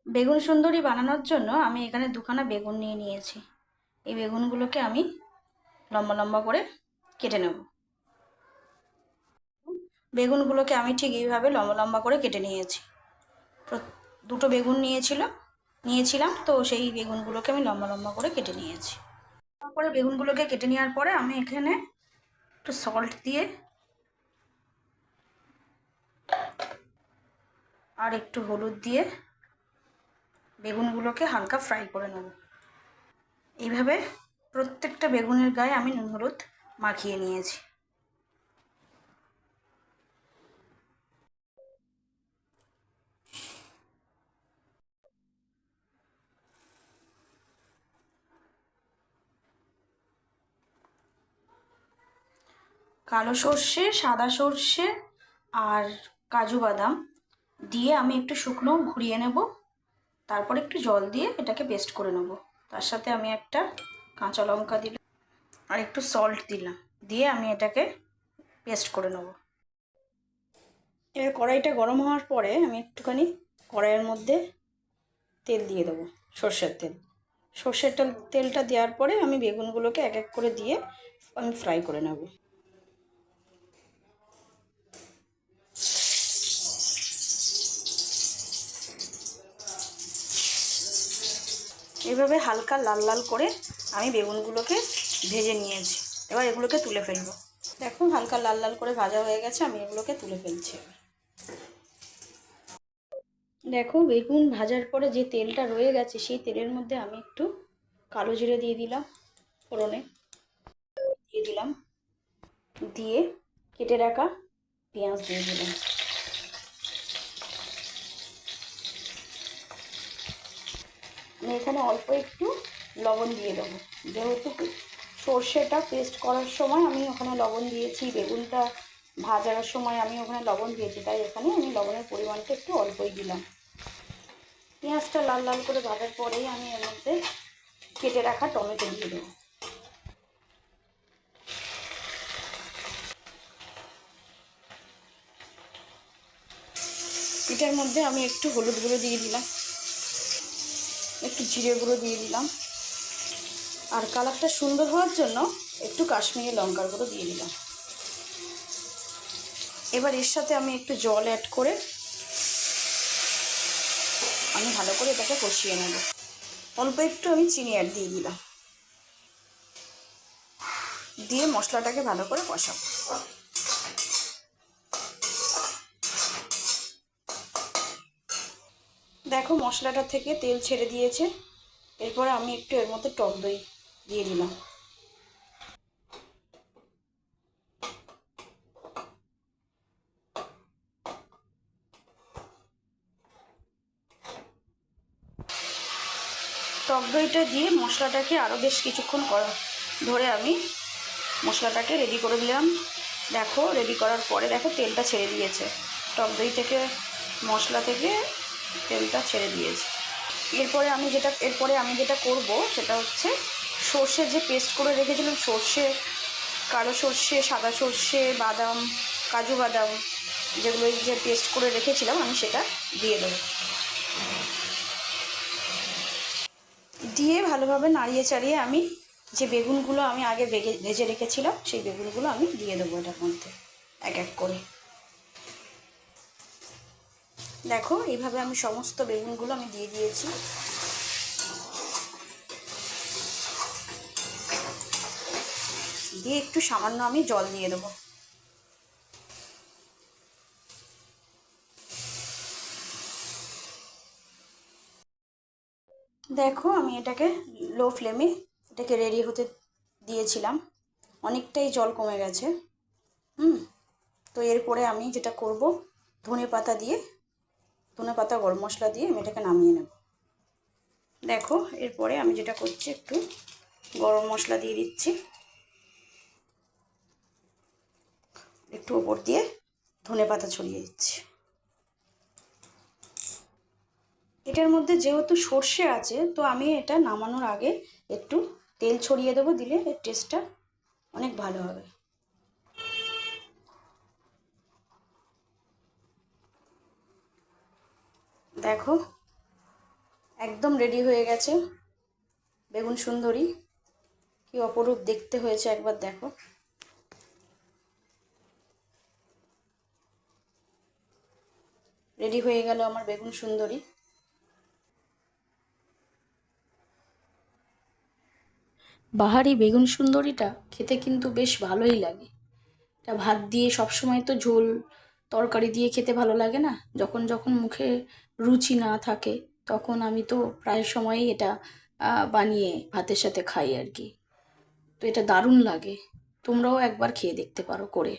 বেগুন সুন্দরী বানানোর জন্য আমি এখানে দুখানা বেগুন নিয়ে নিয়েছি। এই বেগুনগুলোকে আমি লম্বা লম্বা করে কেটে নেব। বেগুনগুলোকে আমি ঠিক এইভাবে লম্বা লম্বা করে কেটে নিয়েছি। তো দুটো বেগুন নিয়েছিলাম, তো সেই বেগুনগুলোকে আমি লম্বা লম্বা করে কেটে নিয়েছি। তারপরে বেগুনগুলোকে কেটে নেওয়ার পরে আমি এখানে একটু সল্ট দিয়ে আর একটু হলুদ দিয়ে বেগুনগুলোকে হালকা ফ্রাই করে নেব। এইভাবে প্রত্যেকটা বেগুনের গায়ে আমি নুন হলুদ মাখিয়ে নিয়েছি। কালো সর্ষে, সাদা সর্ষে আর কাজু বাদাম দিয়ে আমি একটু শুকনো ঘুরিয়ে নেব। তারপর একটু জল দিয়ে এটাকে পেস্ট করে নেব। তার সাথে আমি একটা কাঁচা লঙ্কা দিলাম আর একটু সল্ট দিলাম, দিয়ে আমি এটাকে পেস্ট করে নেব। এবার কড়াইটা গরম হওয়ার পরে আমি একটুখানি কড়াইয়ের মধ্যে তেল দিয়ে দেবো, সর্ষের তেল। সর্ষের তেলটা দেওয়ার পরে আমি বেগুনগুলোকে এক এক করে দিয়ে আমি ফ্রাই করে নেব। এইভাবে হালকা লাল লাল করে আমি বেগুনগুলোকে ভেজে নিয়েছি। এবার এগুলোকে তুলে ফেলবো। দেখো হালকা লাল লাল করে ভাজা হয়ে গেছে, আমি এগুলোকে তুলে ফেলছি। দেখো বেগুন ভাজার পরে যে তেলটা রয়ে গেছে সেই তেলের মধ্যে আমি একটু কালো জিরে দিয়ে দিলাম, ফোড়নে দিয়ে দিলাম, দিয়ে কেটে রাখা পেঁয়াজ দিয়ে দিলাম। আমি এখানে অল্প একটু লবণ দিয়ে দেবো, যেহেতু সর্ষেটা পেস্ট করার সময় আমি ওখানে লবণ দিয়েছি, বেগুনটা ভাজার সময় আমি ওখানে লবণ দিয়েছি, তাই এখানে আমি লবণের পরিমাণটা একটু অল্পই দিলাম। পেঁয়াজটা লাল লাল করে ভাজার পরেই আমি এর মধ্যে কেটে রাখা টমেটো দিয়ে দেবো। এটার মধ্যে আমি একটু হলুদ গুঁড়ো দিয়ে দিলাম, একটু জিরে গুঁড়ো দিয়ে দিলাম, আর কালারটা সুন্দর হওয়ার জন্য একটু কাশ্মীরি লঙ্কার গুঁড়ো দিয়ে দিলাম। এবার এর সাথে আমি একটু জল অ্যাড করে আমি ভালো করে এটাকে কষিয়ে নেব। অল্প একটু আমি চিনি অ্যাড দিয়ে দিলাম, দিয়ে মশলাটাকে ভালো করে কষাবো। দেখো মশলাটা থেকে তেল ছেড়ে দিয়েছে। এরপরে আমি একটু এর মধ্যে টক দই দিয়ে দিলাম। টক দইটা দিয়ে মশলাটাকে আরও বেশ কিছুক্ষণ ধরে আমি মশলাটাকে রেডি করে দিলাম। দেখো রেডি করার পরে দেখো তেলটা ছেড়ে দিয়েছে, টক দই থেকে মশলা থেকে তেলটা ছেড়ে দিয়েছে। এরপরে আমি যেটা করব সেটা হচ্ছে সর্ষে যে পেস্ট করে রেখেছিলাম, সর্ষে, কালো সর্ষে, সাদা সর্ষে, বাদাম, কাজু বাদাম, যেগুলো যে পেস্ট করে রেখেছিলাম আমি সেটা দিয়ে দেবো। দিয়ে ভালোভাবে নাড়িয়ে চাড়িয়ে আমি যে বেগুনগুলো আমি আগে ভেজে রেখেছিলাম সেই বেগুনগুলো আমি দিয়ে দেবো এটার মধ্যে এক এক করে। দেখো এইভাবে আমি সমস্ত বেগুনগুলো আমি দিয়ে দিয়েছি। দিয়ে একটু সামান্য আমি জল দিয়ে দেবো। দেখো আমি এটাকে লো ফ্লেমে এটাকে রেডি হতে দিয়েছিলাম, অনেকটাই জল কমে গেছে। তো এরপরে আমি যেটা করব, ধনে পাতা গরম মশলা দিয়ে আমি এটাকে নামিয়ে নেব। দেখো এরপরে আমি যেটা করছি, একটু গরম মশলা দিয়ে দিচ্ছি, একটু ওপর দিয়ে ধনে পাতা ছড়িয়ে দিচ্ছি। এটার মধ্যে যেহেতু সর্ষে আছে, তো আমি এটা নামানোর আগে একটু তেল ছড়িয়ে দেবো, দিলে এর টেস্টটা অনেক ভালো হবে। দেখো একদম রেডি হয়ে গেছে বেগুন সুন্দরী। কি অপরূপ দেখতে হয়েছে একবার দেখো। রেডি হয়ে গেল আমার বেগুন সুন্দরী। বাহারি বেগুন সুন্দরীটা খেতে কিন্তু বেশ ভালোই লাগে। এটা ভাত দিয়ে সবসময় তো ঝোল তরকারি দিয়ে খেতে ভালো লাগে না, যখন যখন মুখে রুচি না থাকে তখন আমি তো প্রায় সময়ই এটা বানিয়ে ভাতের সাথে খাই আর কি। তো এটা দারুণ লাগে, তোমরাও একবার খেয়ে দেখতে পারো করে।